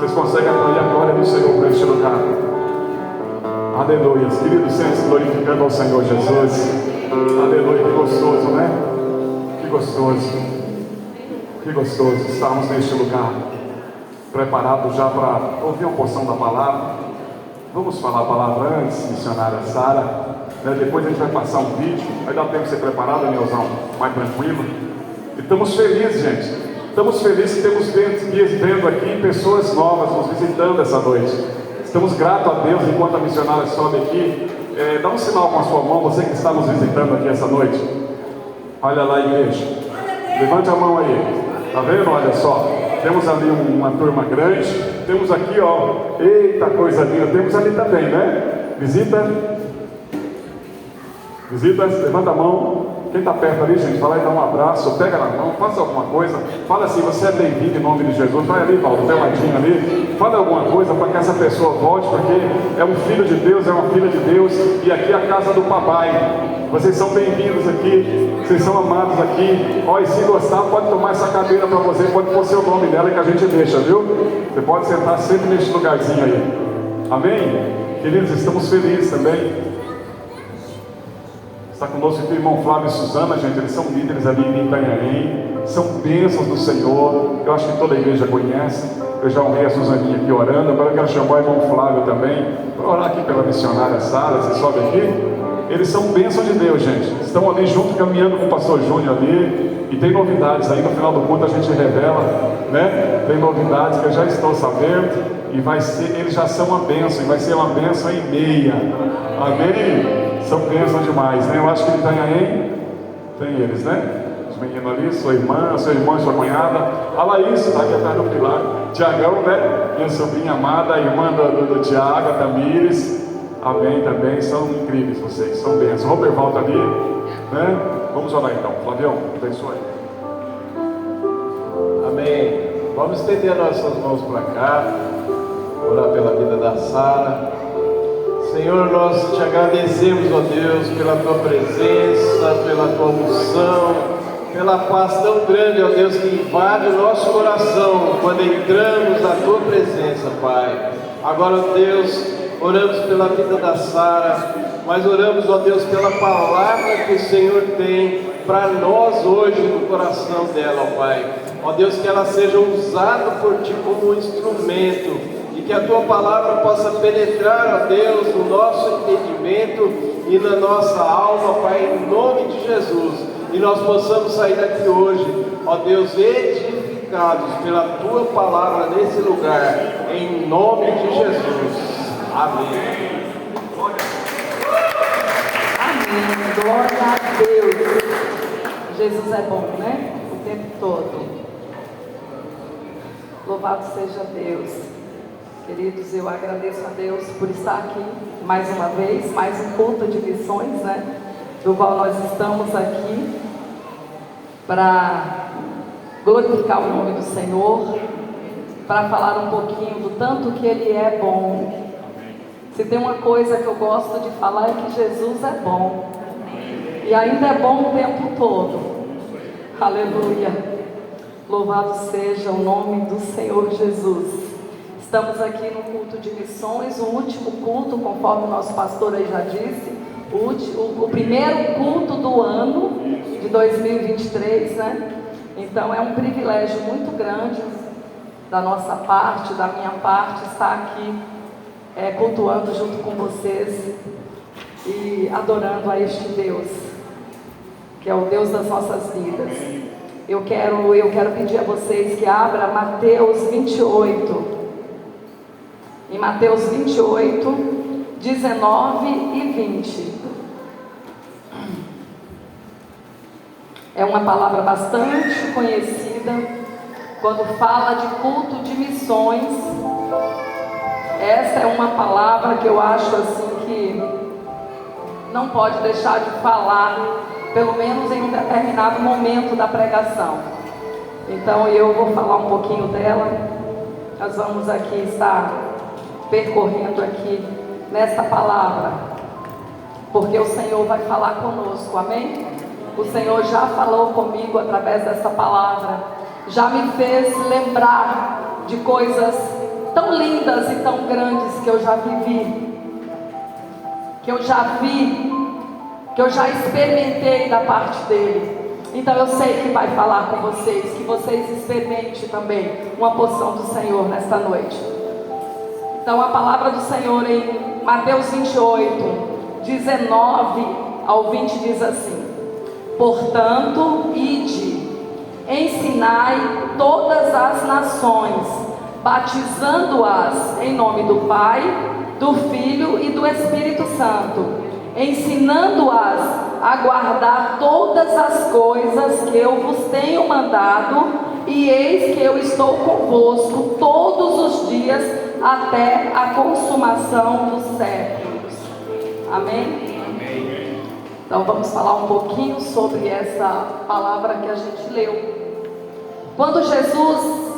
Vocês conseguem atrair a glória do Senhor para este lugar? Aleluia. Queridos senhores, glorificando ao Senhor Jesus. Aleluia. Que gostoso, né? Que gostoso. Que gostoso estarmos neste lugar, preparados já para ouvir uma porção da palavra. Vamos falar a palavra antes, missionária Sara. Depois a gente vai passar um vídeo. Vai dar tempo de ser preparado, Nilzão? Mais tranquilo. E estamos felizes, gente. Estamos felizes que temos vendo aqui pessoas novas nos visitando essa noite. Estamos gratos a Deus enquanto a missionária sobe aqui. Dá um sinal com a sua mão, você que está nos visitando aqui essa noite. Olha lá, igreja. Levante a mão aí. Está vendo? Olha só. Temos ali uma turma grande. Temos aqui, ó. Eita, coisa linda. Temos ali também, né? Visita. Levanta a mão. Quem está perto ali, gente, vai lá e dá um abraço, pega na mão, faça alguma coisa, fala assim, você é bem-vindo em nome de Jesus. Vai ali, Paulo, tem ladinho ali, fala alguma coisa para que essa pessoa volte, porque é um filho de Deus, é uma filha de Deus, e aqui é a casa do papai. Vocês são bem-vindos aqui, vocês são amados aqui. Ó, e se gostar, pode tomar essa cadeira para você, pode pôr seu nome nela que a gente deixa, viu? Você pode sentar sempre neste lugarzinho aí. Amém? Queridos, estamos felizes também. Está conosco aqui o irmão Flávio e Suzana, gente, eles são líderes ali em Itanhaém, são bênçãos do Senhor, eu acho que toda a igreja conhece. Eu já honrei a Suzaninha aqui orando, agora eu quero chamar o irmão Flávio também, para orar aqui pela missionária Sara. Você sobe aqui. Eles são bênçãos de Deus, gente, estão ali junto, caminhando com o pastor Júnior ali, e tem novidades aí, no final do culto a gente revela, né? Tem novidades que eu já estou sabendo, e vai ser, eles já são uma bênção, e vai ser uma bênção e meia. Amém? São bênçãos demais, né? Eu acho que ele está aí, tem eles, né? Os meninos ali, sua irmã, seu irmão e sua cunhada. A Laís está aqui atrás do pilar. Tiagão, né? Minha sobrinha amada, a irmã do Tiago, a Tamires. Amém também, são incríveis vocês, são bênçãos. Robert volta ali, né? Vamos orar então. Flavião, abençoe. Amém. Vamos estender nossas mãos para cá, orar pela vida da Sara. Senhor, nós te agradecemos, ó Deus, pela tua presença, pela tua unção, pela paz tão grande, ó Deus, que invade o nosso coração quando entramos na tua presença, Pai. Agora, ó Deus, oramos pela vida da Sara, mas oramos, ó Deus, pela palavra que o Senhor tem para nós hoje no coração dela, ó Pai. Ó Deus, que ela seja usada por Ti como um instrumento, e que a Tua palavra possa penetrar, ó Deus, no nosso entendimento e na nossa alma, Pai, em nome de Jesus. E nós possamos sair daqui hoje, ó Deus, edificados pela Tua palavra nesse lugar, em nome de Jesus. Amém. Amém. Glória a Deus. Jesus é bom, né? O tempo todo. Louvado seja Deus. Queridos, eu agradeço a Deus por estar aqui mais uma vez, mais um culto de missões, né? Do qual nós estamos aqui para glorificar o nome do Senhor, para falar um pouquinho do tanto que Ele é bom. Se tem uma coisa que eu gosto de falar é que Jesus é bom, e ainda é bom o tempo todo. Aleluia. Louvado seja o nome do Senhor Jesus. Estamos aqui no culto de missões, o último culto, conforme o nosso pastor aí já disse, o primeiro culto do ano de 2023, né? Então é um privilégio muito grande da nossa parte, da minha parte, estar aqui cultuando junto com vocês e adorando a este Deus, que é o Deus das nossas vidas. Eu quero pedir a vocês que abram Mateus 28. Em Mateus 28, 19 e 20. É uma palavra bastante conhecida quando fala de culto de missões. Essa é uma palavra que eu acho assim que não pode deixar de falar, pelo menos em um determinado momento da pregação. Então eu vou falar um pouquinho dela. Nós vamos aqui estar percorrendo aqui nesta palavra, porque o Senhor vai falar conosco, amém? O Senhor já falou comigo através dessa palavra, já me fez lembrar de coisas tão lindas e tão grandes que eu já vivi, que eu já vi, que eu já experimentei da parte dele. Então eu sei que vai falar com vocês, que vocês experimentem também uma porção do Senhor nesta noite. Então a palavra do Senhor em Mateus 28, 19 ao 20 diz assim: portanto, ide, ensinai todas as nações, batizando-as em nome do Pai, do Filho e do Espírito Santo, ensinando-as a guardar todas as coisas que eu vos tenho mandado, e eis que eu estou convosco todos os dias até a consumação dos séculos. Amém? Amém. Então vamos falar um pouquinho sobre essa palavra que a gente leu. Quando Jesus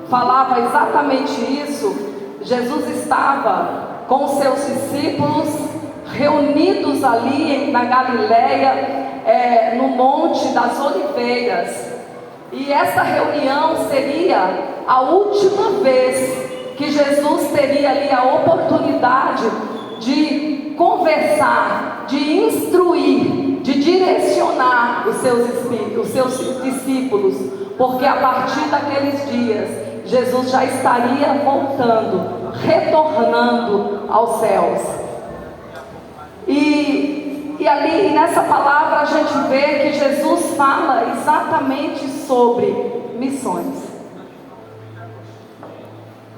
falava exatamente isso, Jesus estava com os seus discípulos reunidos ali na Galileia, no Monte das Oliveiras. E essa reunião seria a última vez que Jesus teria ali a oportunidade de conversar, de instruir, de direcionar os seus discípulos, porque a partir daqueles dias Jesus já estaria voltando, retornando aos céus. E ali nessa palavra a gente vê que Jesus fala exatamente sobre missões.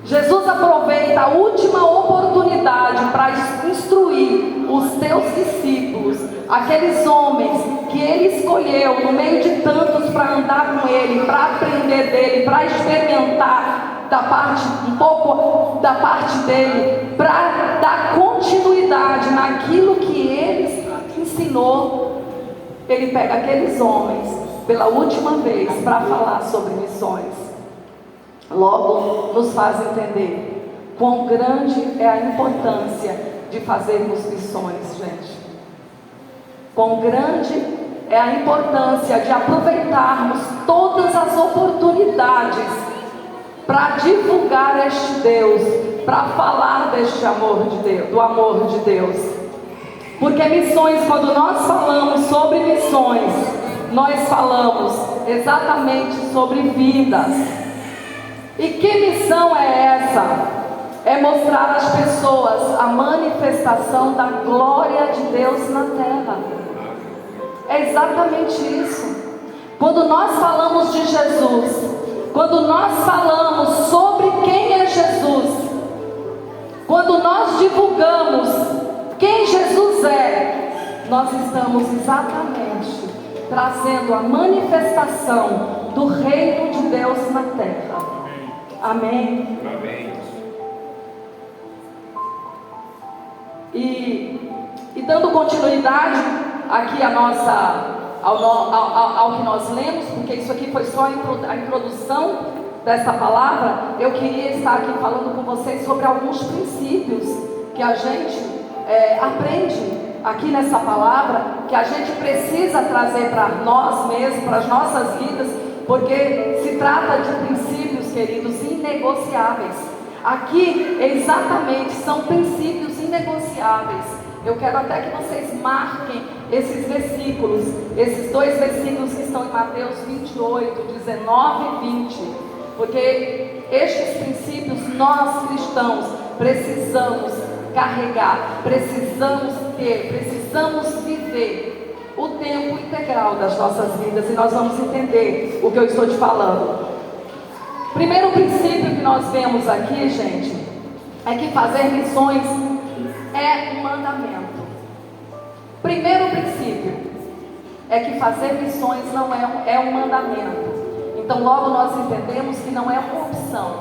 Jesus aproveita a última oportunidade para instruir os teus discípulos, aqueles homens que ele escolheu no meio de tantos para andar com ele, para aprender dele, para experimentar um pouco da parte dele, para dar continuidade naquilo que ele ensinou. Ele pega aqueles homens pela última vez para falar sobre missões. Logo nos faz entender quão grande é a importância de fazermos missões, gente. Quão grande é a importância de aproveitarmos todas as oportunidades para divulgar este Deus, para falar deste amor de Deus, do amor de Deus. Porque missões, quando nós falamos sobre missões, nós falamos exatamente sobre vidas. E que missão é essa? É mostrar às pessoas a manifestação da glória de Deus na terra. É exatamente isso. Quando nós falamos de Jesus, quando nós falamos sobre quem é Jesus, quando nós divulgamos quem Jesus é, nós estamos exatamente trazendo a manifestação do reino de Deus na terra. Amém? Amém. E dando continuidade aqui ao que nós lemos, porque isso aqui foi só a introdução dessa palavra, eu queria estar aqui falando com vocês sobre alguns princípios que a gente aprende aqui nessa palavra, que a gente precisa trazer para nós mesmos, para as nossas vidas, porque se trata de princípios, queridos, inegociáveis. Aqui exatamente são princípios inegociáveis. Eu quero até que vocês marquem esses versículos, esses dois versículos que estão em Mateus 28, 19 e 20, porque estes princípios nós cristãos precisamos carregar, precisamos ter, precisamos viver o tempo integral das nossas vidas, e nós vamos entender o que eu estou te falando. Primeiro princípio que nós vemos aqui, gente, é que fazer missões é um mandamento. Primeiro princípio é que fazer missões não é um mandamento. Então logo nós entendemos que não é uma opção,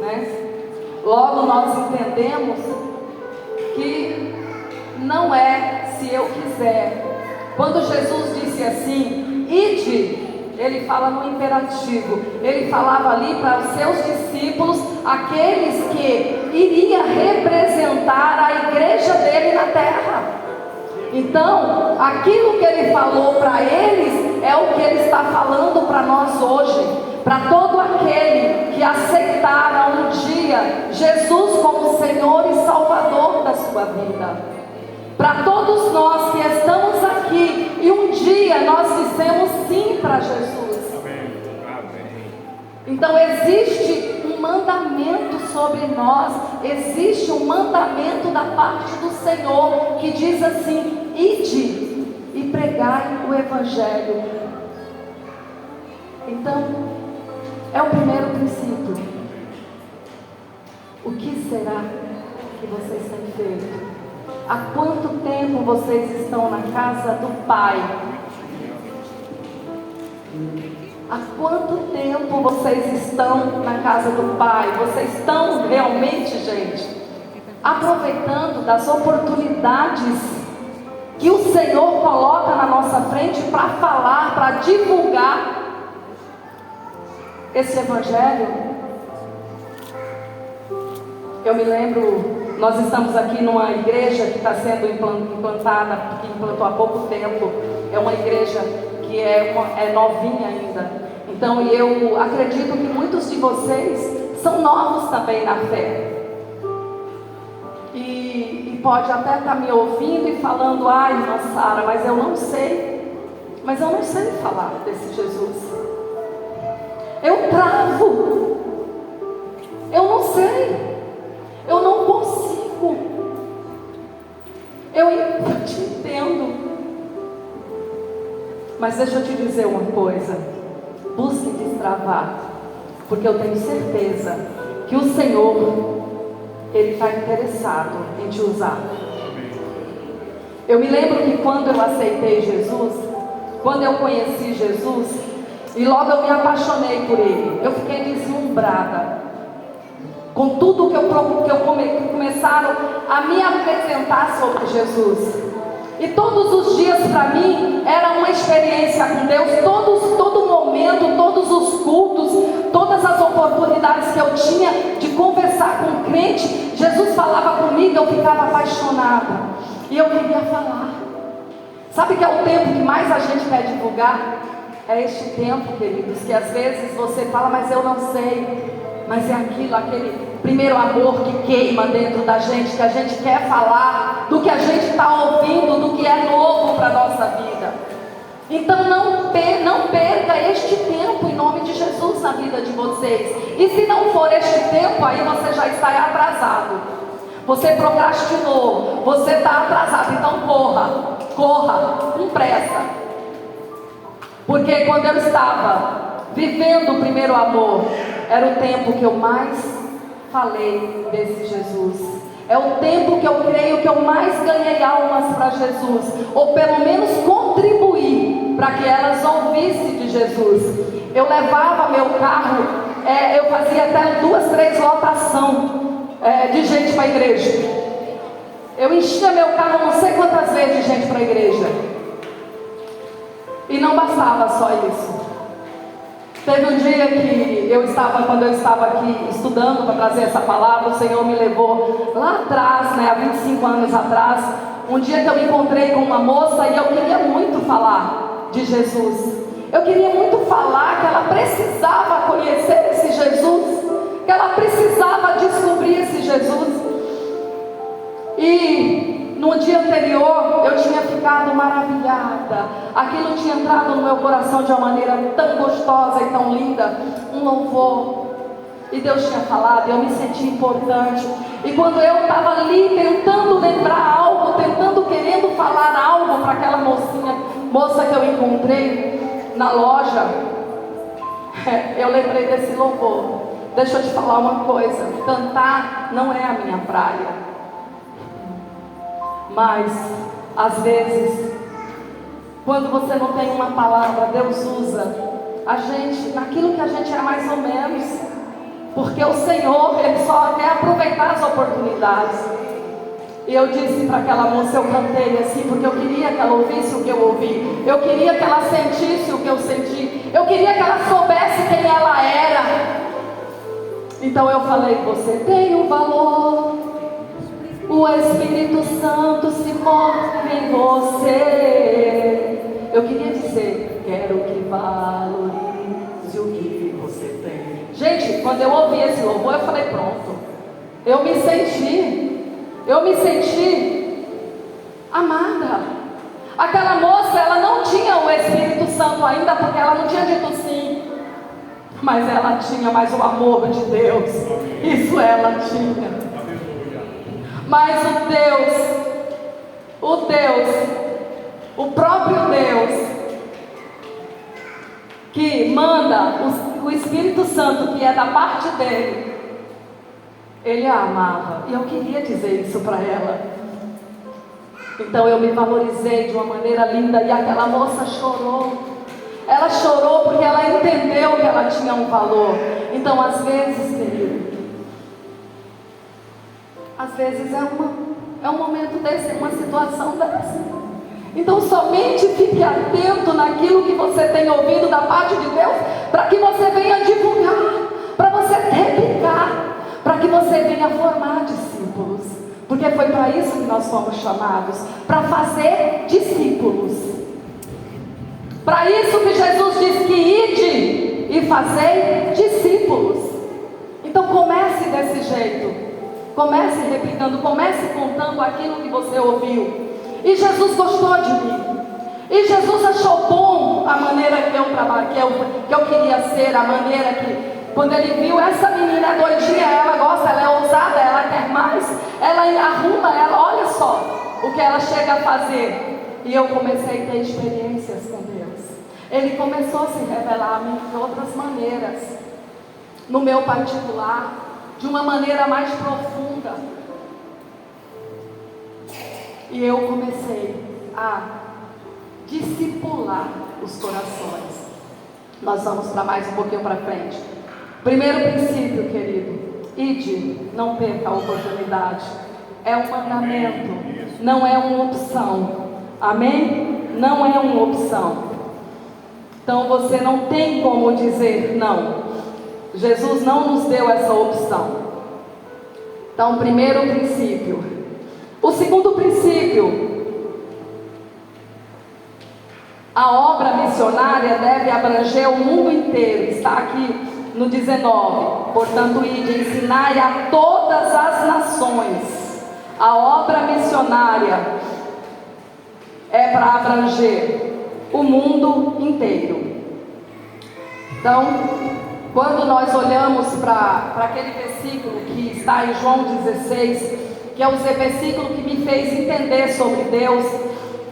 né? Logo nós entendemos que não é se eu quiser. Quando Jesus disse assim, ide, ele fala no imperativo. Ele falava ali para os seus discípulos, aqueles que iria representar a igreja dele na terra. Então, aquilo que ele falou para eles é o que ele está falando para nós hoje, para todo aquele que aceitaram um dia Jesus como Senhor e Salvador da sua vida. Para todos nós que estamos aqui e um dia nós dissemos sim para Jesus. Então existe um mandamento sobre nós, existe um mandamento da parte do Senhor que diz assim: ide e pregai o Evangelho. Então, é o primeiro princípio. O que será que vocês têm feito? Há quanto tempo vocês estão na casa do Pai? Há quanto tempo vocês estão na casa do Pai? Vocês estão realmente, gente, aproveitando das oportunidades que o Senhor coloca na nossa frente para falar, para divulgar esse Evangelho? Eu me lembro, nós estamos aqui numa igreja que está sendo implantada, que implantou há pouco tempo. É uma igreja que é novinha ainda. Então eu acredito que muitos de vocês são novos também na fé. E pode até estar me ouvindo e falando: ai, irmã Sara, mas eu não sei falar desse Jesus. Eu travo, eu não sei, eu não consigo. Eu te entendo. Mas deixa eu te dizer uma coisa: busque destravar, porque eu tenho certeza que o Senhor, Ele está interessado em te usar. Eu me lembro que quando eu aceitei Jesus, quando eu conheci Jesus, e logo eu me apaixonei por Ele, eu fiquei deslumbrada com tudo que começaram a me apresentar sobre Jesus. E todos os dias para mim era uma experiência com Deus. Todo momento, todos os cultos, todas as oportunidades que eu tinha de conversar com o crente, Jesus falava comigo, eu ficava apaixonada e eu queria falar. Sabe que é o tempo que mais a gente quer divulgar? É este tempo, queridos, que às vezes você fala: mas eu não sei. Mas é aquele primeiro amor que queima dentro da gente, que a gente quer falar do que a gente está ouvindo, do que é novo para a nossa vida. Então não perca este tempo em nome de Jesus na vida de vocês. E se não for este tempo, aí você já está atrasado. Você procrastinou, você está atrasado. Então corra, com pressa. Porque quando eu estava vivendo o primeiro amor, era o tempo que eu mais falei desse Jesus. É o tempo que eu creio que eu mais ganhei almas para Jesus, ou pelo menos contribuí para que elas ouvissem de Jesus. Eu levava meu carro, eu fazia até 2, 3 lotações de gente para a igreja. Eu enchia meu carro não sei quantas vezes de gente para a igreja. E não bastava só isso. Teve um dia que quando eu estava aqui estudando para trazer essa palavra, o Senhor me levou lá atrás, há 25 anos atrás, um dia que eu me encontrei com uma moça e eu queria muito falar de Jesus. Eu queria muito falar que ela precisava conhecer esse Jesus, que ela precisava descobrir esse Jesus. E no dia anterior eu tinha ficado maravilhada. Aquilo tinha entrado no meu coração de uma maneira tão gostosa e tão linda. Um louvor. E Deus tinha falado, e eu me senti importante. E quando eu estava ali tentando lembrar algo, querendo falar algo para aquela moça que eu encontrei na loja, eu lembrei desse louvor. Deixa eu te falar uma coisa: cantar não é a minha praia. Mas, às vezes, quando você não tem uma palavra, Deus usa a gente naquilo que a gente é mais ou menos. Porque o Senhor, Ele só quer aproveitar as oportunidades. E eu disse para aquela moça, eu cantei assim, porque eu queria que ela ouvisse o que eu ouvi. Eu queria que ela sentisse o que eu senti. Eu queria que ela soubesse quem ela era. Então eu falei: você tem um valor. O Espírito Santo se move em você. Eu queria dizer: quero que valorize o que você tem. Gente, quando quando eu ouvi esse louvor, eu falei, pronto, eu me senti amada. Aquela moça, ela não tinha o Espírito Santo ainda, porque ela não tinha dito sim, mas ela tinha mais o amor de Deus, isso ela tinha. Mas o próprio Deus, que manda o Espírito Santo, que é da parte dele, ele a amava, e eu queria dizer isso para ela. Então eu me valorizei de uma maneira linda, e aquela moça chorou. Ela chorou porque ela entendeu que ela tinha um valor. Então às vezes, querido, às vezes é um momento desse, uma situação dessa. Então somente fique atento naquilo que você tem ouvido da parte de Deus, para que você venha divulgar, para você replicar, para que você venha formar discípulos, porque foi para isso que nós fomos chamados, para fazer discípulos. Para isso que Jesus diz que ide e fazei discípulos. Então comece desse jeito, comece replicando, comece contando aquilo que você ouviu. E Jesus gostou de mim, e Jesus achou bom a maneira que eu queria ser, a maneira que, quando ele viu essa menina doidinha, ela gosta, ela é ousada, ela quer mais, ela arruma, ela, olha só o que ela chega a fazer. E eu comecei a ter experiências com Deus. Ele começou a se revelar a mim de outras maneiras, no meu particular, de uma maneira mais profunda. E eu comecei a discipular os corações. Nós vamos para mais um pouquinho para frente. Primeiro princípio, querido: ide, não perca a oportunidade. É um mandamento, não é uma opção. Amém? Não é uma opção. Então você não tem como dizer não. Jesus não nos deu essa opção. Então, primeiro princípio. O segundo princípio: a obra missionária deve abranger o mundo inteiro. Está aqui no 19. Portanto, ide, ensinai a todas as nações. A obra missionária é para abranger o mundo inteiro. Então, quando nós olhamos para aquele versículo que está em João 16, que é o versículo que me fez entender sobre Deus,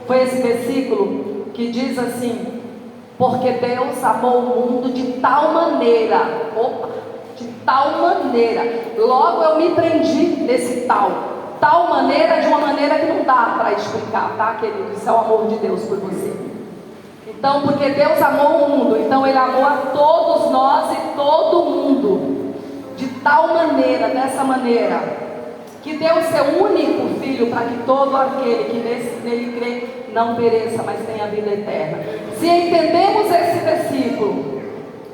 foi esse versículo que diz assim: porque Deus amou o mundo de tal maneira, logo eu me prendi nesse tal maneira, de uma maneira que não dá para explicar, tá, querido? Isso é o amor de Deus por você. Então, porque Deus amou o mundo, então Ele amou a todos nós e todo mundo, de tal maneira, dessa maneira, que deu o seu único Filho, para que todo aquele que nele crê não pereça, mas tenha vida eterna. Se entendemos esse versículo,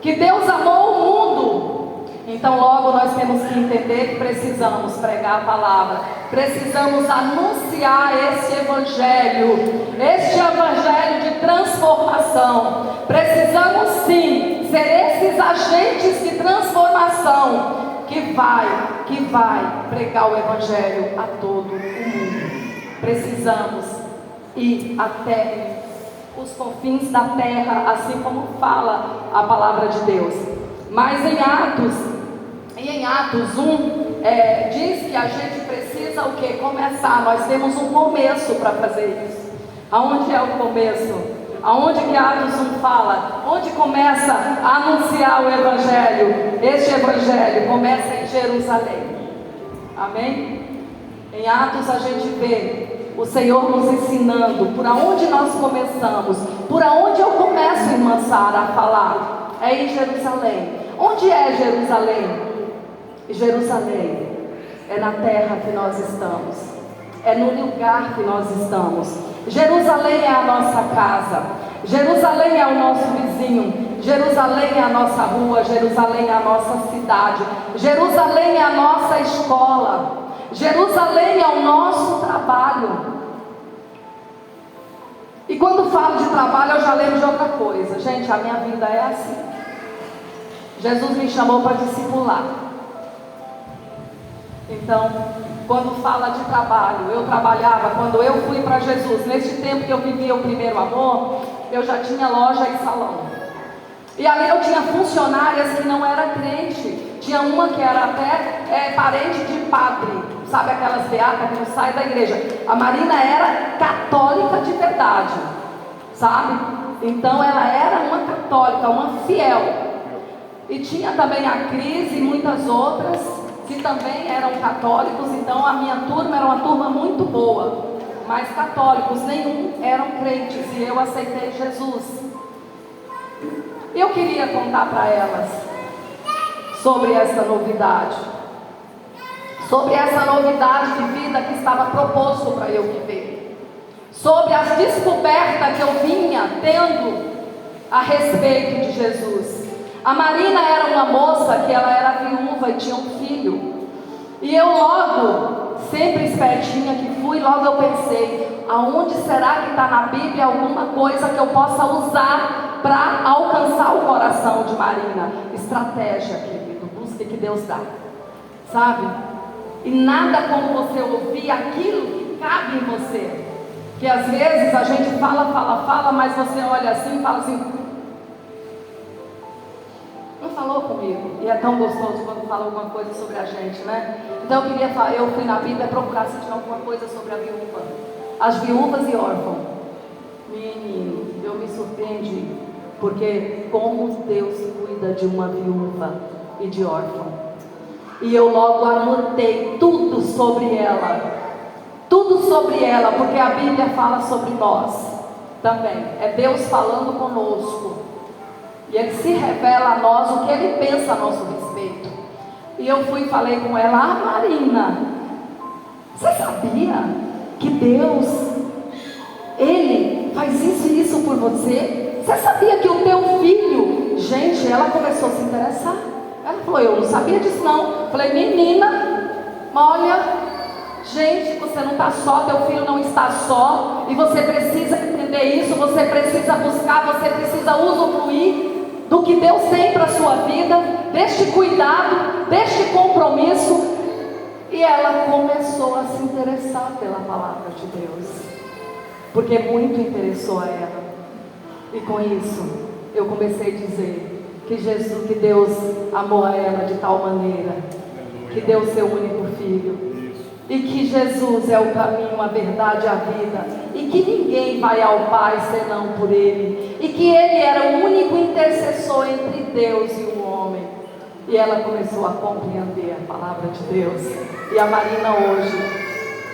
que Deus amou o mundo, então logo nós temos que entender que precisamos pregar a palavra, precisamos anunciar esse evangelho de transformação. Precisamos sim ser esses agentes de transformação que vai pregar o evangelho a todo o mundo. Precisamos ir até os confins da terra, assim como fala a palavra de Deus. Mas em Atos 1, diz que a gente precisa o quê? Começar. Nós temos um começo para fazer isso. Aonde é o começo? Aonde que Atos 1 fala? Onde começa a anunciar o evangelho? Este evangelho começa em Jerusalém. Amém? Em Atos a gente vê o Senhor nos ensinando por aonde nós começamos. Por aonde eu começo, irmã Sara, a falar? É em Jerusalém. Onde é Jerusalém? Jerusalém é na terra que nós estamos, é no lugar que nós estamos. Jerusalém é a nossa casa, Jerusalém é o nosso vizinho, Jerusalém é a nossa rua, Jerusalém é a nossa cidade, Jerusalém é a nossa escola, Jerusalém é o nosso trabalho. E quando falo de trabalho, eu já lembro de outra coisa. Gente, a minha vida é assim. Jesus me chamou para discipular. Então, quando fala de trabalho, eu trabalhava, quando eu fui para Jesus, nesse tempo que eu vivia o primeiro amor, eu já tinha loja e salão. E ali eu tinha funcionárias que não era crente. Tinha uma que era até parente de padre, sabe aquelas beatas que não saem da igreja. A Marina era católica de verdade, sabe? Então ela era uma católica, uma fiel. E tinha também a Cris e muitas outras que também eram católicos. Então a minha turma era uma turma muito boa, mas católicos nenhum eram crentes, e eu aceitei Jesus. Eu queria contar para elas sobre essa novidade, sobre essa novidade de vida que estava proposto para eu viver, sobre as descobertas que eu vinha tendo a respeito de Jesus. A Marina era uma moça que ela era viúva e tinha um filho, e eu logo, sempre espertinha que fui, logo eu pensei, aonde será que está na Bíblia alguma coisa que eu possa usar para alcançar o coração de Marina? Estratégia, querido, busque que Deus dá, sabe? E nada como você ouvir aquilo que cabe em você, que às vezes a gente fala, mas você olha assim e fala assim, não falou comigo. E é tão gostoso quando fala alguma coisa sobre a gente, né? Então eu fui na Bíblia procurar se tinha alguma coisa sobre a viúva, as viúvas e órfãos. Menino, eu me surpreendi, porque como Deus cuida de uma viúva e de órfão. E eu logo anotei tudo sobre ela, porque a Bíblia fala sobre nós também. É Deus falando conosco, e Ele se revela a nós o que Ele pensa a nosso respeito. E eu fui e falei com ela, Marina, você sabia que Deus, Ele faz isso e isso por você? Você sabia que o teu filho... Gente, ela começou a se interessar. Ela falou, eu não sabia disso não. Eu falei, menina, olha, gente, você não está só, teu filho não está só, e você precisa entender isso, você precisa buscar, você precisa usufruir do que Deus tem para a sua vida, deste cuidado, deste compromisso. E ela começou a se interessar pela palavra de Deus, porque muito interessou a ela. E com isso, eu comecei a dizer que Deus amou a ela de tal maneira, que deu seu único filho, e que Jesus é o caminho, a verdade e a vida, e que ninguém vai ao Pai senão por Ele, e que Ele era o único intercessor entre Deus e o homem. E ela começou a compreender a palavra de Deus. E a Marina hoje,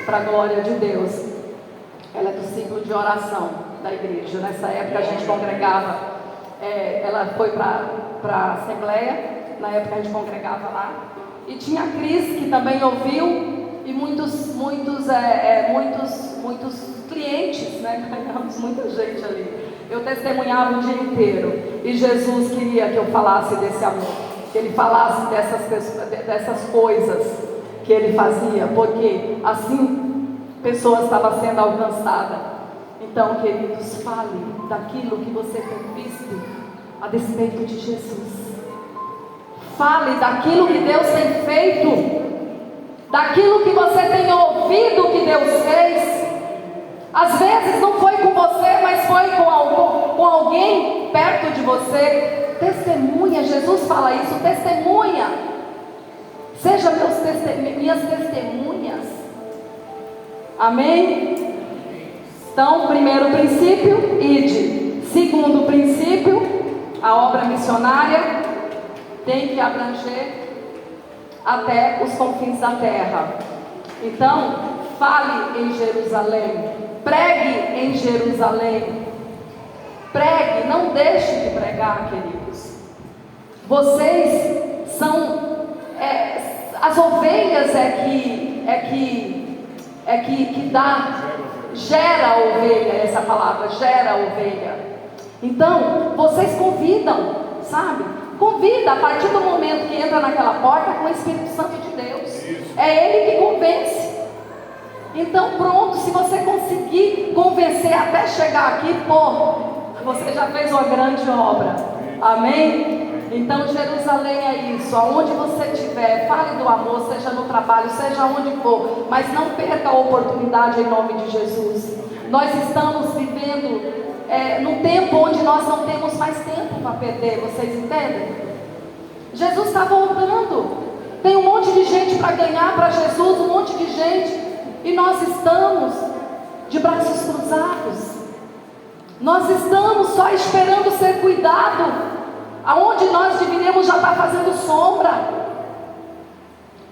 para a glória de Deus, ela é do ciclo de oração da igreja. Nessa época a gente congregava, ela foi para a Assembleia, na época a gente congregava lá, e tinha a Cris, que também ouviu, e muitos clientes, né? Ganhamos muita gente ali. Eu testemunhava o dia inteiro, e Jesus queria que eu falasse desse amor, que Ele falasse dessas coisas que Ele fazia, porque assim pessoas estavam sendo alcançadas. Então, queridos, fale daquilo que você tem visto a despeito de Jesus. Fale daquilo que Deus tem feito, daquilo que você tem ouvido que Deus fez. Às vezes não foi com você, mas foi com alguém perto de você. Testemunha, Jesus fala isso, testemunha. Seja minhas testemunhas. Amém? Então, primeiro princípio, ide. Segundo princípio, a obra missionária tem que abranger até os confins da terra. Então, fale em Jerusalém, pregue em Jerusalém, pregue, não deixe de pregar, queridos. Vocês são as ovelhas gera a ovelha, essa palavra, gera a ovelha. Então, vocês convidam, sabe? Convida, a partir do momento que entra naquela porta, com o Espírito Santo de Deus. É Ele que convence. Então pronto, se você conseguir convencer até chegar aqui, você já fez uma grande obra. Amém? Então Jerusalém é isso, aonde você estiver, fale do amor, seja no trabalho, seja onde for, mas não perca a oportunidade em nome de Jesus. Nós estamos vivendo num tempo onde nós não temos mais tempo para perder, vocês entendem? Jesus está voltando, tem um monte de gente para ganhar para Jesus, um monte de gente, e nós estamos de braços cruzados, nós estamos só esperando ser cuidado, aonde nós deveríamos já estar fazendo sombra,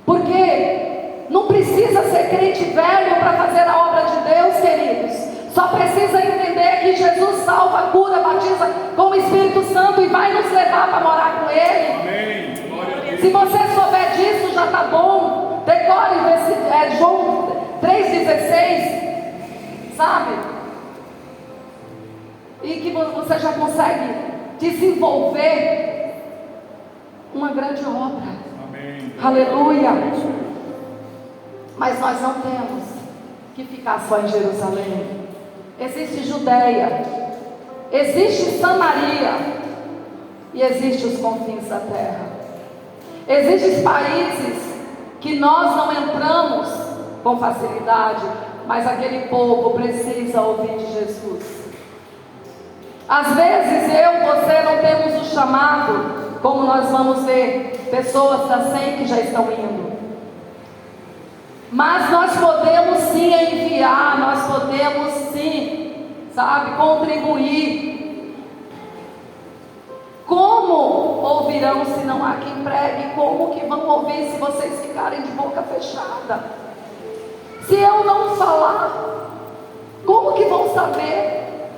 porque não precisa ser crente velho para fazer a obra de Deus, queridos. Só precisa entender que Jesus salva, cura, batiza com o Espírito Santo e vai nos levar para morar com Ele. Amém. Glória a Deus. Se você souber disso, já está bom. Decore João 3,16, sabe? E que você já consegue desenvolver uma grande obra. Amém. Aleluia. Mas nós não temos que ficar só em Jerusalém. Existe Judeia, existe Samaria e existe os confins da terra. Existem países que nós não entramos com facilidade, mas aquele povo precisa ouvir de Jesus. Às vezes você não temos o chamado, como nós vamos ver pessoas da SEM que já estão indo. Mas nós podemos sim enviar, nós podemos sim, sabe, contribuir. Como ouvirão se não há quem pregue? Como que vão ouvir se vocês ficarem de boca fechada? Se eu não falar, como que vão saber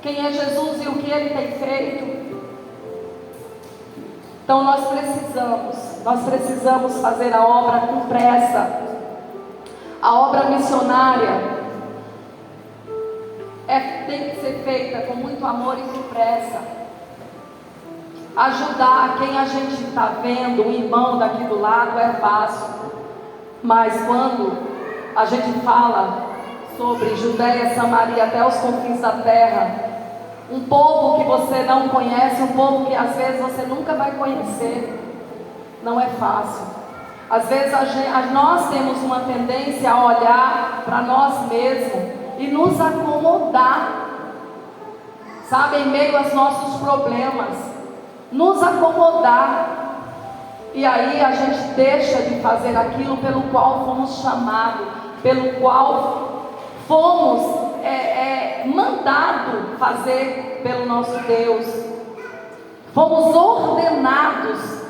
quem é Jesus e o que Ele tem feito? Então nós precisamos fazer a obra com pressa. A obra missionária tem que ser feita com muito amor e com pressa. Ajudar quem a gente está vendo, o irmão daqui do lado, é fácil. Mas quando a gente fala sobre Judeia, Samaria, até os confins da terra, um povo que você não conhece, um povo que às vezes você nunca vai conhecer, não é fácil. Às vezes nós temos uma tendência a olhar para nós mesmos e nos acomodar, sabe, em meio aos nossos problemas, nos acomodar, e aí a gente deixa de fazer aquilo pelo qual fomos chamados, pelo qual fomos mandados fazer pelo nosso Deus, fomos ordenados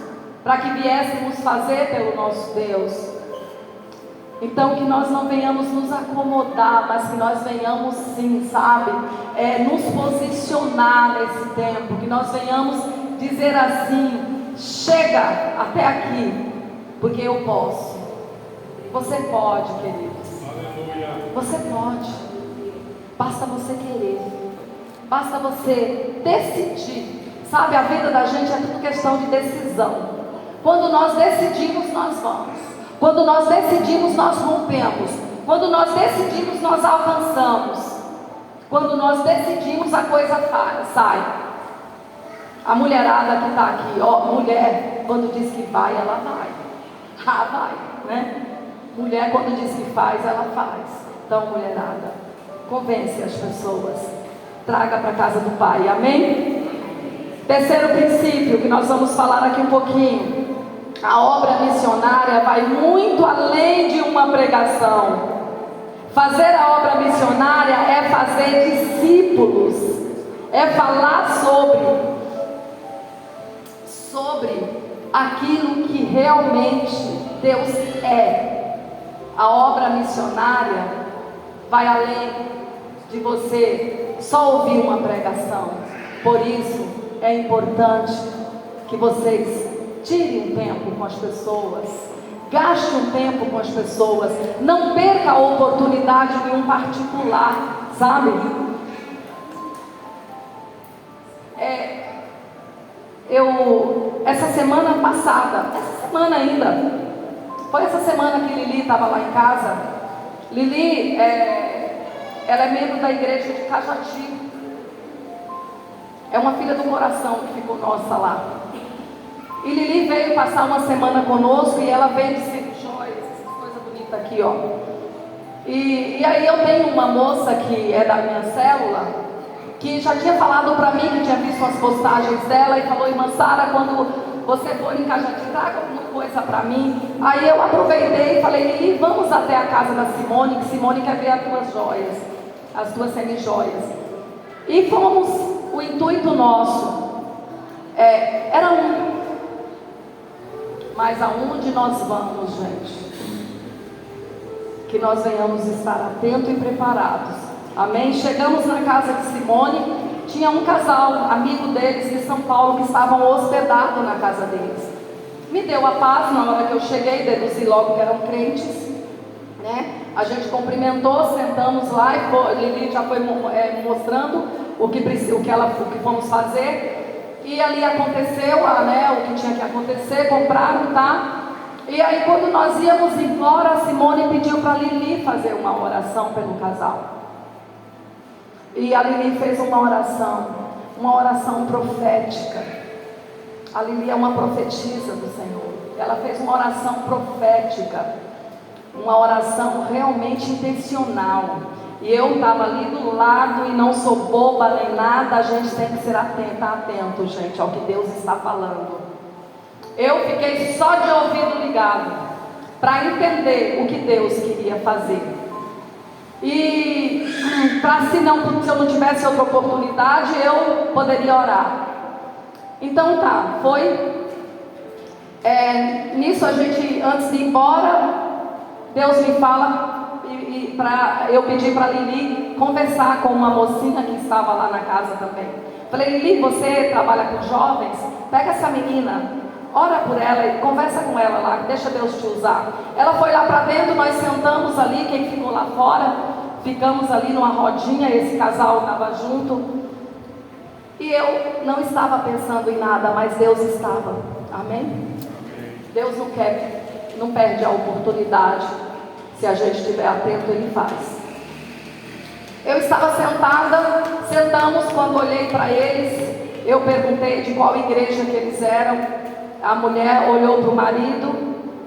para que viéssemos fazer pelo nosso Deus. Então que nós não venhamos nos acomodar, mas que nós venhamos sim, sabe, nos posicionar nesse tempo, que nós venhamos dizer assim: chega até aqui, porque eu posso. Você pode, queridos. Aleluia. Você pode, basta você querer, basta você decidir. Sabe, a vida da gente é tudo questão de decisão. Quando nós decidimos, nós vamos. Quando nós decidimos, nós rompemos. Quando nós decidimos, nós alcançamos. Quando nós decidimos, a coisa sai. A mulherada que está aqui, mulher, quando diz que vai, ela vai. Vai, né? Mulher, quando diz que faz, ela faz. Então, mulherada, convence as pessoas. Traga para a casa do Pai, amém? Terceiro princípio que nós vamos falar aqui um pouquinho. A obra missionária vai muito além de uma pregação. Fazer a obra missionária é fazer discípulos, é falar sobre aquilo que realmente Deus é. A obra missionária vai além de você só ouvir uma pregação. Por isso é importante que vocês tirem um tempo com as pessoas, gaste um tempo com as pessoas, não perca a oportunidade de um particular, sabe? Essa semana passada, essa semana ainda, foi essa semana que Lili estava lá em casa. Lili, ela é membro da igreja de Cajati. É uma filha do coração que ficou nossa lá. E Lili veio passar uma semana conosco e ela vende semi-joias, essas coisas bonitas aqui, ó. E aí eu tenho uma moça que é da minha célula, que já tinha falado para mim, que tinha visto as postagens dela e falou: irmã Sara, quando você for em Cajati, traga alguma coisa para mim. Aí eu aproveitei e falei: Lili, vamos até a casa da Simone, que Simone quer ver as tuas joias, as tuas semi-joias. E fomos, o intuito nosso era mas aonde nós vamos, gente? Que nós venhamos estar atentos e preparados. Amém? Chegamos na casa de Simone, tinha um casal, amigo deles de São Paulo, que estavam hospedados na casa deles. Me deu a paz na hora que eu cheguei, deduzi logo que eram crentes, né? A gente cumprimentou, sentamos lá e Lili já foi mostrando o que fomos fazer. E ali aconteceu, o que tinha que acontecer, compraram, tá? E aí quando nós íamos embora, a Simone pediu para a Lili fazer uma oração pelo casal. E a Lili fez uma oração profética. A Lili é uma profetisa do Senhor. Ela fez uma oração profética, uma oração realmente intencional. E eu estava ali do lado e não sou boba nem nada. A gente tem que ser atento, gente, ao que Deus está falando. Eu fiquei só de ouvido ligado para entender o que Deus queria fazer. E se eu não tivesse outra oportunidade, eu poderia orar. Então tá, foi. Nisso a gente, antes de ir embora, Deus me fala. Eu pedi para Lili conversar com uma mocinha que estava lá na casa também. Falei: Lili, você trabalha com jovens? Pega essa menina, ora por ela e conversa com ela lá, deixa Deus te usar. Ela foi lá para dentro, nós sentamos ali, quem ficou lá fora, ficamos ali numa rodinha, esse casal estava junto. E eu não estava pensando em nada, mas Deus estava. Amém? Deus não perde a oportunidade. Se a gente estiver atento, Ele faz. Eu estava sentamos, quando olhei para eles, eu perguntei de qual igreja que eles eram. A mulher olhou para o marido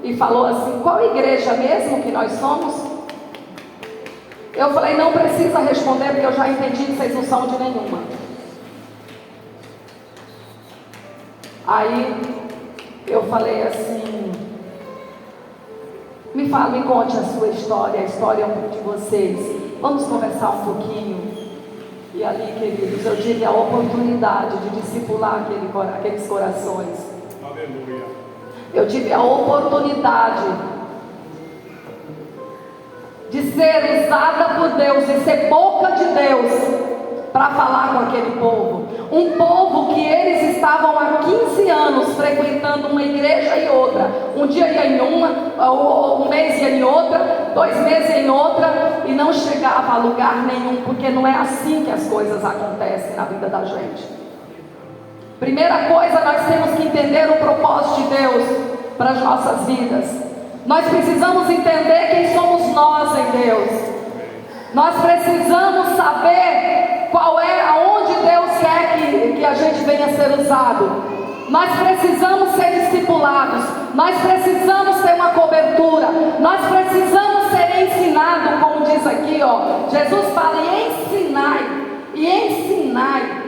e falou assim: qual igreja mesmo que nós somos? Eu falei: não precisa responder, porque eu já entendi que vocês não são de nenhuma. Aí eu falei assim: me conte a sua história, a história de vocês. Vamos conversar um pouquinho. E ali, queridos, eu tive a oportunidade de discipular aqueles corações. Aleluia. Eu tive a oportunidade de ser usada por Deus, de ser boca de Deus para falar com aquele povo. Um povo que eles estavam há 15 anos frequentando uma igreja e outra. Um dia ia em uma, um mês ia em outra, 2 meses em outra, e não chegava a lugar nenhum, porque não é assim que as coisas acontecem na vida da gente. Primeira coisa, nós temos que entender o propósito de Deus para as nossas vidas. Nós precisamos entender quem somos nós em Deus. Nós precisamos saber aonde Deus quer que a gente venha ser usado. Nós precisamos ser discipulados. Nós precisamos ter uma cobertura. Nós precisamos ser ensinados, como diz aqui, ó. Jesus fala: e ensinai,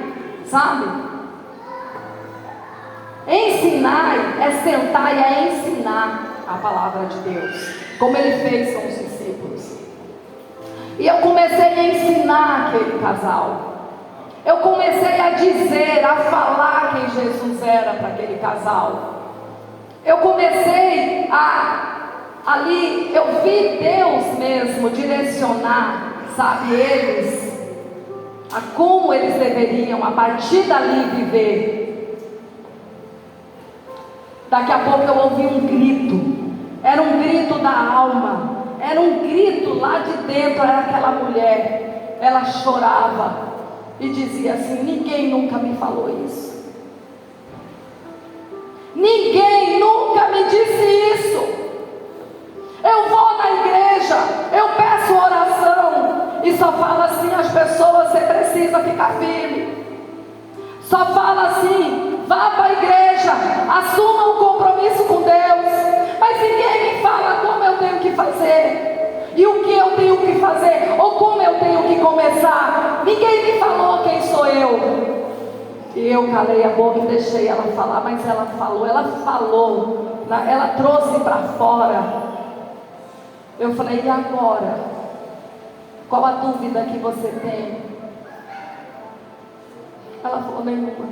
sabe? Ensinai é sentar e é ensinar a palavra de Deus, como Ele fez com os discípulos. E eu comecei a ensinar aquele casal. Eu comecei a dizer, a falar quem Jesus era para aquele casal. Eu comecei ali, eu vi Deus mesmo direcionar, sabe, eles, a como eles deveriam, a partir dali, viver. Daqui a pouco eu ouvi um grito. Era um grito da alma. Era um grito lá de dentro. Era aquela mulher. Ela chorava e dizia assim: ninguém nunca me falou isso. Ninguém nunca me disse isso. Eu vou na igreja, eu peço oração, e só fala assim as pessoas: você precisa ficar firme. Só fala assim: vá para a igreja, assuma um compromisso com Deus. Mas ninguém me fala como eu tenho que fazer, e o que eu tenho que fazer, ou como eu tenho que começar. Ninguém me falou quem sou eu. E eu calei a boca e deixei ela falar. Mas ela falou, ela trouxe para fora. Eu falei: e agora? Qual a dúvida que você tem? Ela falou: nenhuma,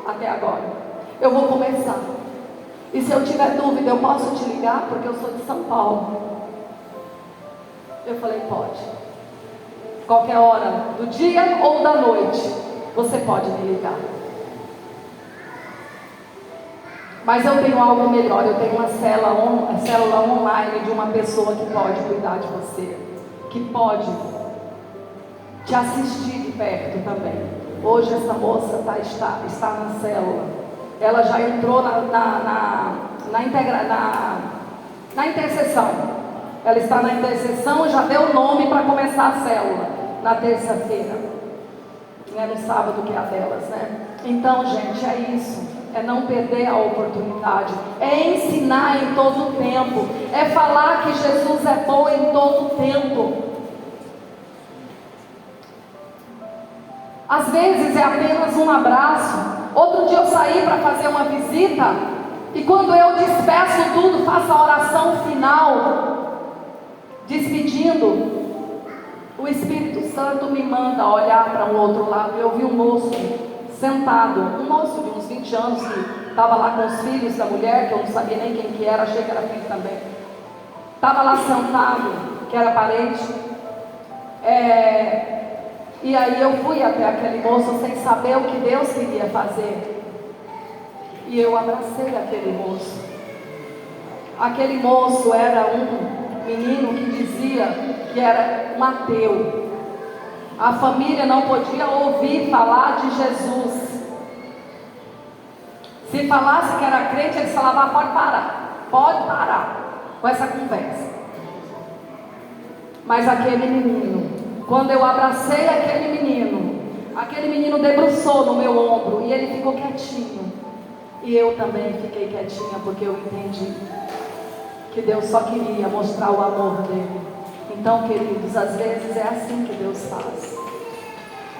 até agora. Eu vou começar. E se eu tiver dúvida, eu posso te ligar? Porque eu sou de São Paulo. Eu falei: pode. Qualquer hora do dia ou da noite, você pode me ligar. Mas eu tenho algo melhor. Eu tenho uma célula online de uma pessoa que pode cuidar de você, que pode te assistir de perto também. Hoje essa moça está na célula. Ela já entrou na intercessão. Ela está na intercessão e já deu o nome para começar a célula na terça-feira. É no sábado que é a delas, né? Então, gente, é isso. É não perder a oportunidade. É ensinar em todo o tempo. É falar que Jesus é bom em todo o tempo. Às vezes é apenas um abraço. Outro dia eu saí para fazer uma visita, e quando eu despeço tudo, faço a oração final, despedindo, o Espírito Santo me manda olhar para um outro lado. Eu vi um moço sentado, um moço de uns 20 anos, que estava lá com os filhos da mulher, que eu não sabia nem quem que era, achei que era filho também. Estava lá sentado, que era parente. E aí eu fui até aquele moço sem saber o que Deus queria fazer. E eu abracei aquele moço. Aquele moço era um menino que dizia que era um ateu. A família não podia ouvir falar de Jesus. Se falasse que era crente, eles falavam: pode parar com essa conversa. Mas aquele menino, quando eu abracei aquele menino debruçou no meu ombro e ele ficou quietinho. E eu também fiquei quietinha, porque eu entendi que Deus só queria mostrar o amor dele. Então, queridos, às vezes é assim que Deus faz.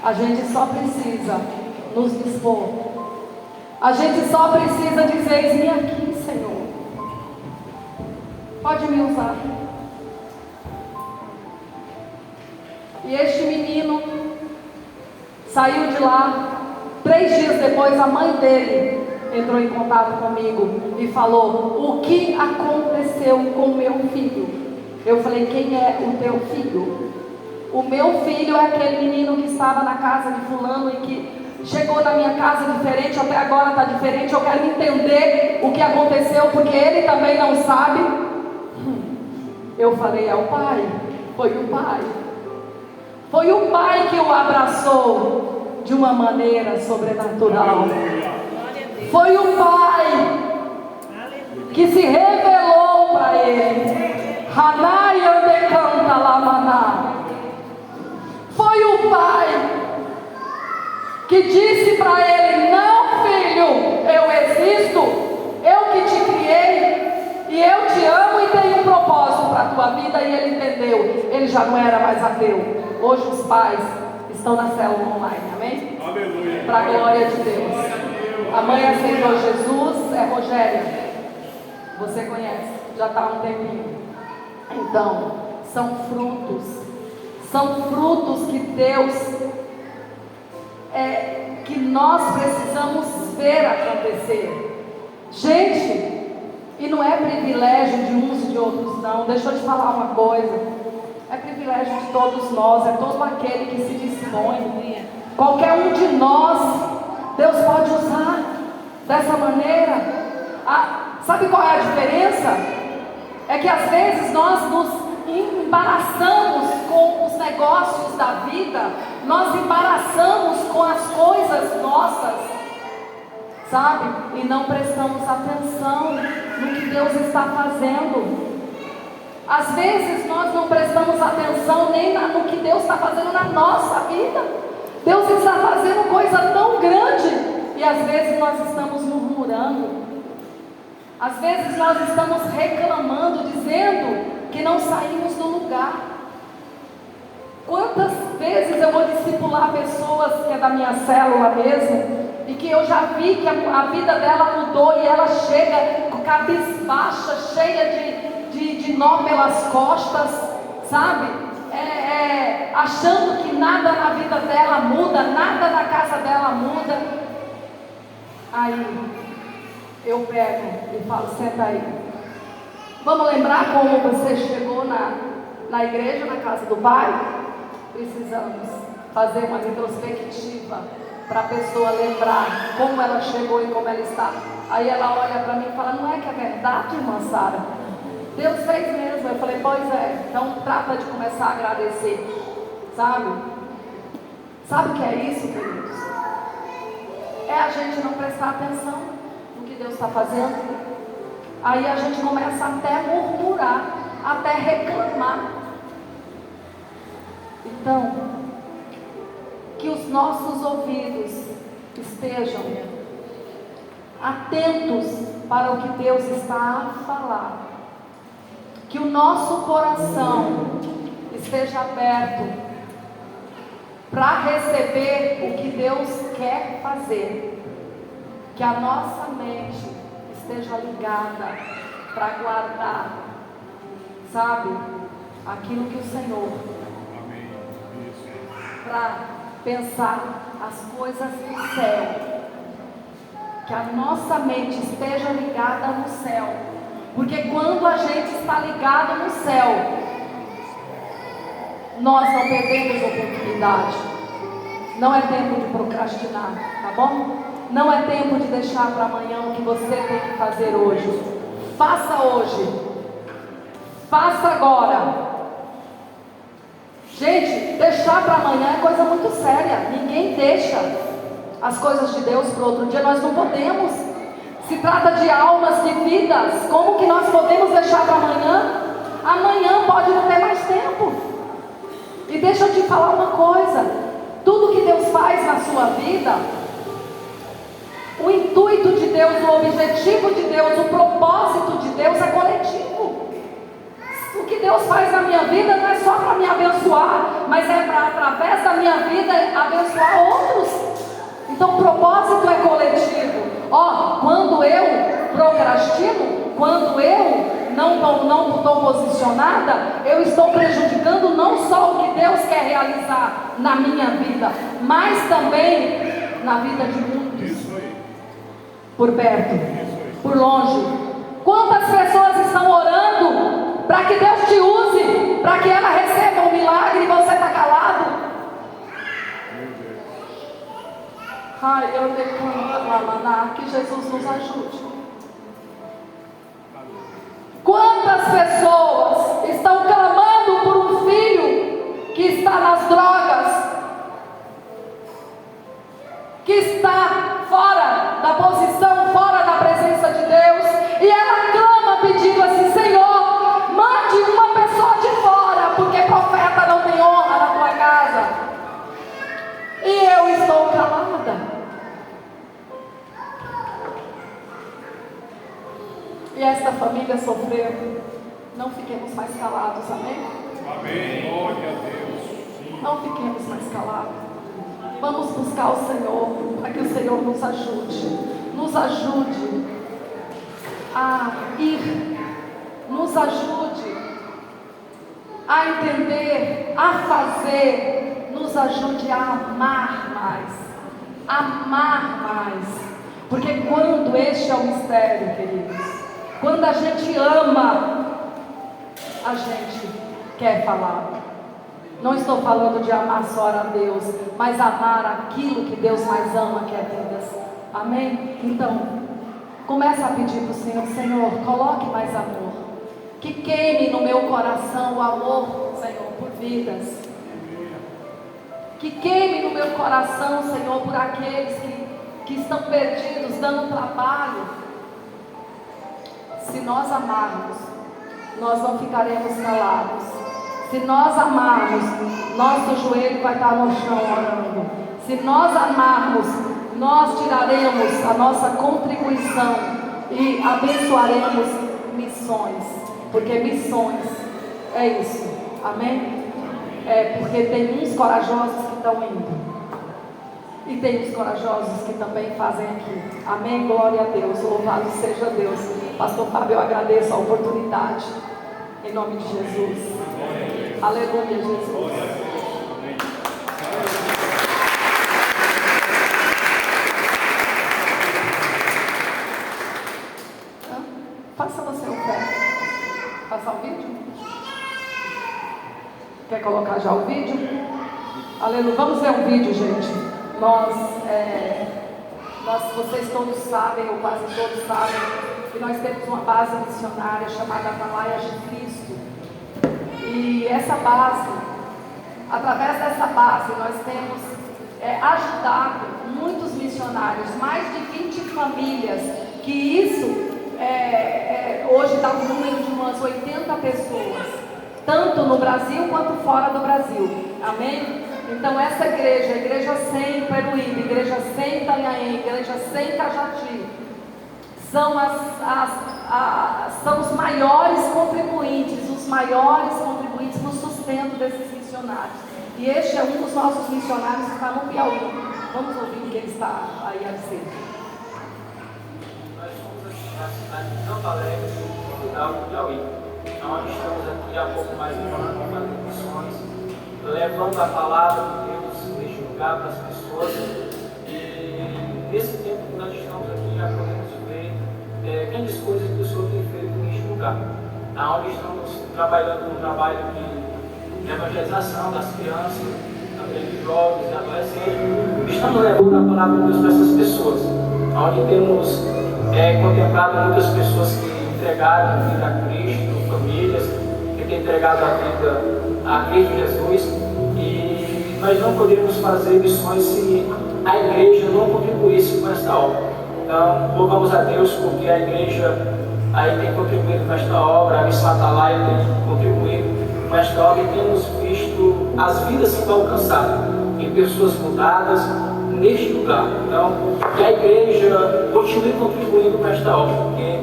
A gente só precisa nos dispor. A gente só precisa dizer: eis-me aqui, Senhor. Pode me usar. E este menino saiu de lá. 3 dias depois, a mãe dele entrou em contato comigo e falou: o que aconteceu com o meu filho? Eu falei: quem é o teu filho? O meu filho é aquele menino que estava na casa de fulano e que chegou na minha casa diferente, até agora está diferente. Eu quero entender o que aconteceu, porque ele também não sabe. Eu falei: é o pai. Foi o pai. Foi o pai que o abraçou de uma maneira sobrenatural. Foi o pai que se revelou para ele. Hanai ande canta lamaná. Foi o pai que disse para ele: não, filho, eu existo, eu que te criei, e eu te amo e tenho um propósito para a tua vida. E ele entendeu. Ele já não era mais ateu. Hoje os pais estão na célula online, amém? Aleluia. Para a glória de Deus. A mãe aceitou Jesus, é Rogéria. Você conhece, já está há um tempinho. Então, são frutos que Deus, que nós precisamos ver acontecer. Gente, e não é privilégio de uns e de outros não. Deixa eu te falar uma coisa. É privilégio de todos nós, é todo aquele que se dispõe. Qualquer um de nós, Deus pode usar dessa maneira. Sabe qual é a diferença? É que às vezes nós nos embaraçamos com os negócios da vida, nós embaraçamos com as coisas nossas, sabe? E não prestamos atenção no que Deus está fazendo. Às vezes nós não prestamos atenção nem no que Deus está fazendo na nossa vida. Deus está fazendo coisa tão grande E às vezes nós estamos murmurando, às vezes nós estamos reclamando, dizendo que não saímos do lugar. Quantas vezes eu vou discipular pessoas que é da minha célula mesmo, e que eu já vi que a vida dela mudou, e ela chega com cabisbaixa, cheia de nó pelas costas, sabe? Achando que nada na vida dela muda, nada na casa dela muda. Aí eu pego e falo: senta aí, vamos lembrar como você chegou na igreja, na casa do Pai? Precisamos fazer uma retrospectiva para a pessoa lembrar como ela chegou e como ela está. Aí ela olha para mim e fala: não é que é verdade, irmã Sara? Deus fez mesmo. Eu falei: pois é, então trata de começar a agradecer, sabe? Sabe o que é isso, queridos? É a gente não prestar atenção no que Deus está fazendo. Aí a gente começa até a murmurar, até reclamar. Então, que os nossos ouvidos estejam atentos para o que Deus está a falar, que o nosso coração esteja aberto para receber o que Deus quer fazer, que a nossa mente esteja ligada para guardar, sabe, aquilo que o Senhor, para pensar as coisas do céu, que a nossa mente esteja ligada no céu, porque quando a gente está ligado no céu, nós não perdemos oportunidade. Não é tempo de procrastinar, tá bom? Não é tempo de deixar para amanhã o que você tem que fazer hoje. Faça hoje, faça agora. Gente, deixar para amanhã é coisa muito séria. Ninguém deixa as coisas de Deus para outro dia. Nós não podemos. Se trata de almas, de vidas. Como que nós podemos deixar para amanhã? Amanhã pode não ter mais tempo. E deixa eu te falar uma coisa: tudo que Deus faz na sua vida, o intuito de Deus, o objetivo de Deus, o propósito de Deus é coletivo. O que Deus faz na minha vida não é só para me abençoar, mas é para, através da minha vida, abençoar outros. Então o propósito é coletivo. Quando eu procrastino, quando eu não estou posicionada, eu estou prejudicando não só o que Deus quer realizar na minha vida, mas também na vida de muitos, por perto, por longe. Quantas pessoas estão orando para que Deus te use, para que ela receba um milagre, e você está calado? Ai, eu declaro, que Jesus nos ajude. Quantas pessoas estão clamando por um filho que está nas drogas, que está fora da posição, fora da presença de Deus, e ela clama pedindo assim: Senhor, mande uma pessoa de fora, porque profeta não tem honra na tua casa. E eu estou calada. E esta família sofreu. Não fiquemos mais calados, amém? Amém, glória a Deus. Não fiquemos mais calados. Vamos buscar o Senhor, para que o Senhor nos ajude. Nos ajude a ir. Nos ajude a entender, a fazer. Nos ajude a amar mais. Amar mais. Porque quando este é o mistério, queridos, quando a gente ama, a gente quer falar. Não estou falando de amar só a Deus, mas amar aquilo que Deus mais ama, que é vidas. Amém? Então, começa a pedir para o Senhor: Senhor, coloque mais amor. Que queime no meu coração o amor, Senhor, por vidas. Que queime no meu coração, Senhor, por aqueles que estão perdidos, dando trabalho. Se nós amarmos, nós não ficaremos calados. Se nós amarmos, nosso joelho vai estar no chão orando. Se nós amarmos, nós tiraremos a nossa contribuição e abençoaremos missões, porque missões é isso, amém? É porque tem uns corajosos que estão indo e tem uns corajosos que também fazem aqui, amém? Glória a Deus, louvado seja Deus. Pastor Fábio, eu agradeço a oportunidade, em nome de Jesus, aleluia, Jesus. Faça você o pé. Passar o vídeo? Quer colocar já o vídeo? Aleluia. Vamos ver um vídeo, gente. Vocês todos sabem, ou quase todos sabem, que nós temos uma base missionária chamada Atalaias de Cristo. E essa base, através dessa base, nós temos ajudado muitos missionários, mais de 20 famílias, que isso hoje dá um número de umas 80 pessoas, tanto no Brasil quanto fora do Brasil, amém? Então essa igreja, a igreja 100 em Peruíbe, igreja 100 em Itanhaém, igreja 100 em Cajati, são os maiores contribuintes no sustento desses missionários. E este é um dos nossos missionários que está no Piauí. Vamos ouvir o que ele está aí a dizer. Na cidade de Santo Alegre, capital do Piauí. Nós estamos aqui há pouco mais de um ano fazendo missões, levando a palavra de Deus neste lugar para as pessoas. E nesse tempo que nós estamos aqui, já podemos ver grandes coisas que o Senhor tem feito neste lugar. Onde estamos trabalhando um trabalho de evangelização das crianças, também de jovens e adolescentes. Estamos levando a palavra de Deus para essas pessoas. Onde temos contemplado muitas pessoas que entregaram a vida a Cristo, famílias que têm entregado a vida a Cristo Jesus, e nós não poderíamos fazer missões se a igreja não contribuísse com esta obra. Então, louvamos a Deus porque a igreja aí tem contribuído com esta obra, a Missão Atalaia tem contribuído com esta obra, e temos visto as vidas sendo alcançadas e pessoas mudadas neste lugar. Então, que a igreja continue contribuindo com esta obra, porque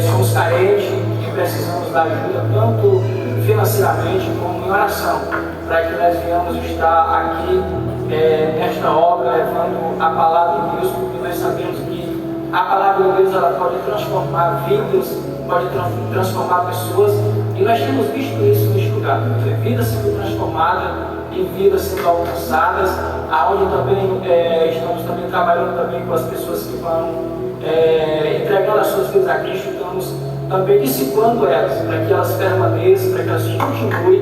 somos carentes e precisamos da ajuda, tanto financeiramente como em oração, para que nós venhamos estar aqui nesta obra, levando a palavra de Deus, porque nós sabemos que a palavra de Deus ela pode transformar vidas, pode transformar pessoas, e nós temos visto isso neste lugar, vidas sendo transformadas e vidas sendo alcançadas, aonde também estamos também trabalhando também com as pessoas que vão entregando as suas vidas a Cristo. Estamos também discipulando elas, para que elas permaneçam, para que elas continuem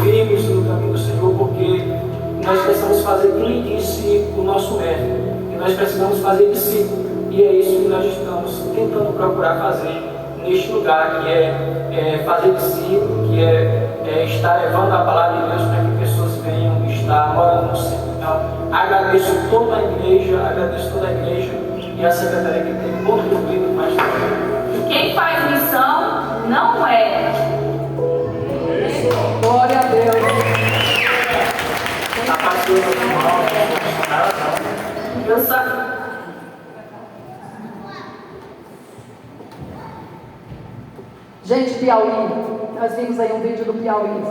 firmes no caminho do Senhor, porque nós precisamos fazer, como ele disse, o nosso mestre, e nós precisamos fazer discípulo, e é isso que nós estamos tentando procurar fazer neste lugar, que é fazer discípulo, que é estar levando a palavra de Deus para que pessoas venham estar morando no Senhor. Então, agradeço toda a igreja e a secretaria que tem contribuído com esta obra. Quem faz missão não é. Glória a Deus. A pastora do irmão, Eu só. Gente, Piauí, nós vimos aí um vídeo do Piauí.